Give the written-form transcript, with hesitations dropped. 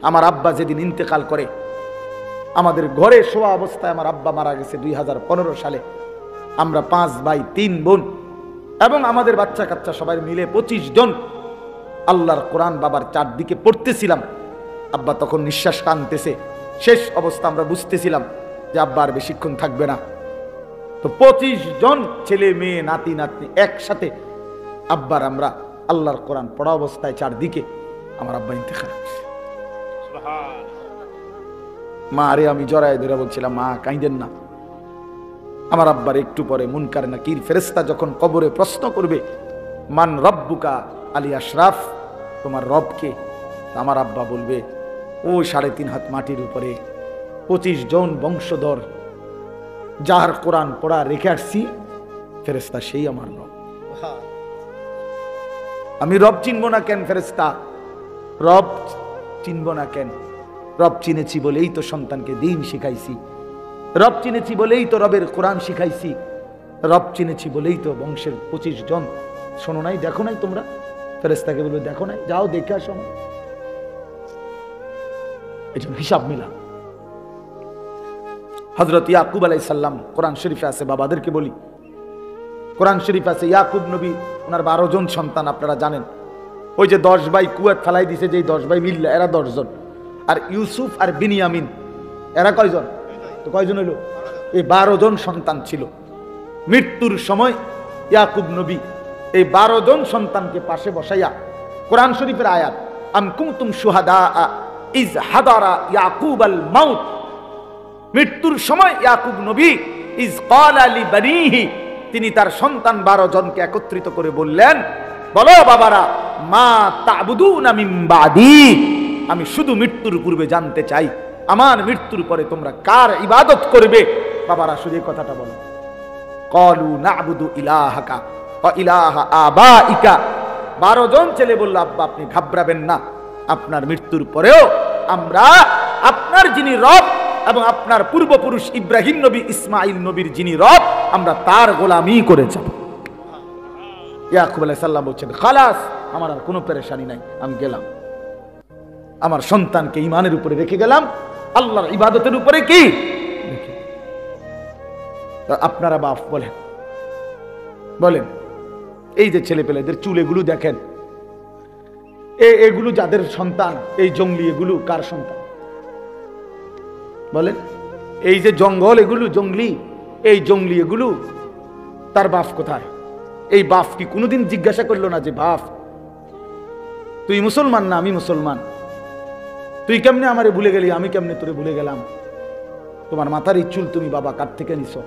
আমার আব্বা যেদিন ইন্তেকাল করে, আমাদের ঘরে শোয়া অবস্থায় আমার আব্বা মারা গেছে 2015 সালে। আমরা 5 ভাই 3 বোন এবং আমাদের বাচ্চা কাচ্চা সবাই মিলে 25 জন আল্লাহর কোরআন বাবার চারদিকে পড়তেছিলাম। আব্বা তখন নিঃশ্বাস টানতেছে, শেষ অবস্থা আমরা বুঝতেছিলাম যে আব্বা আর বেশিক্ষণ থাকবে না। তো 25 জন ছেলে মেয়ে নাতি নাতনি একসাথে আব্বার আমরা আল্লাহর কোরআন পড়া অবস্থায় চারদিকে আমার আব্বা ইন্তেকাল করছে। মা আরে আমি জড়ায় ধরে বলছিলাম, মা কাঁদেন না। আমার আব্বার একটু পরে মুনকার নাকির ফেরেশতা যখন কবরে প্রশ্ন করবে, মান রব্বুকা আলী আশরাফ, তোমার রবকে? আমার আব্বা বলবে, ও 3.5 হাত মাটির উপরে 25 জন বংশধর যার কোরআন পড়া রেখে আসছি, ফেরেশতা সেই আমার রব। আমি রব চিনব না কেন ফেরেশতা? রব চিনব না কেন? রব চিনেছি বলেই তো সন্তানকে দ্বীন শিখাইছি, রব চিনেছি বলেই তো রবের কোরআন শিখাইছি, রব চিনেছি বলেই তো বংশের 25 জন। শোনো নাই, দেখো নাই তোমরা? ফেরেশতাকে বলবে, দেখো নাই, যাও দেখে আসো। এই জন্য হিসাব মিলা। হযরত ইয়াকুব আলাইহিস সালাম, কোরআন শরীফে আছে, বাবাদেরকে বলি, কোরআন শরীফ আছে ইয়াকুব নবী, ওনার 12 জন সন্তান আপনারা জানেন। ওই যে 10 ভাই কুয়াত ফেলাই দিছে, যেই 10 ভাই মিললে এরা 10 জন। আর ইউসুফ আর বিনিয়ামিন এরা কয়জন? তো কয়জন হইল? এই 12 জন সন্তান ছিল। মৃত্যুর সময় ইয়াকুব নবী এই 12 জন সন্তানকে পাশে বসাইয়া, কোরআন শরীফের আয়াত, আম কুনতুম শুহাদা ইজ হাদারা ইয়াকুব আল মাউত, মৃত্যুর সময় ইয়াকুব নবী ইজ ক্বালা লিবানিহি, তিনি তার সন্তান 12 জনকে একত্রিত করে বললেন, বলো বাবারা, মা তা'বুদুনা মিন বাদি, আমি শুধু মৃত্যুর পূর্বে জানতে চাই, আমার মৃত্যুর পরে তোমরা কার ইবাদত করবে? বাবারা শুধু এই কথাটা বলো। ক্বালু না'বুদু ইলাহাকা ওয়া ইলাহা আবাইকা। 12 জন ছেলে বলল, আব্বা আপনি ঘাবড়াবেন না, আপনার মৃত্যুর পরেও আমরা আপনার যিনি রব এবং আপনার পূর্বপুরুষ ইব্রাহিম নবী ইসমাইল নবীর যিনি রব, আমরা তার গোলামি করে যাব। ইয়াকুব আলাইহিস সালাম বলছেন, খালাস, আমার আর কোনো পেরেশানি নাই, আমি গেলাম, আমার সন্তানকে ঈমানের উপরে রেখে গেলাম, আল্লাহর ইবাদতের উপরে কি রেখে। আপনারা বাপ বলেন, বলেন এই যে ছেলে পেলেদের চুল এগুলো দেখেন, এগুলো যাদের সন্তান, এই জঙ্গলি এগুলো কার সন্তান বলেন? এই যে জঙ্গল এগুলো জঙ্গলি, এই জঙ্গলি এগুলো তার বাপ কোথায়? এই বাপ কি কোনোদিন জিজ্ঞাসা করলো না যে, বাপ তুই মুসলমান না আমি মুসলমান, তুই কেমনে আমারে ভুলে গেলি, আমি কেমনে তোরে ভুলে গেলাম, তোমার মাথার এই চুল তুমি বাবা কার থেকে নিছো?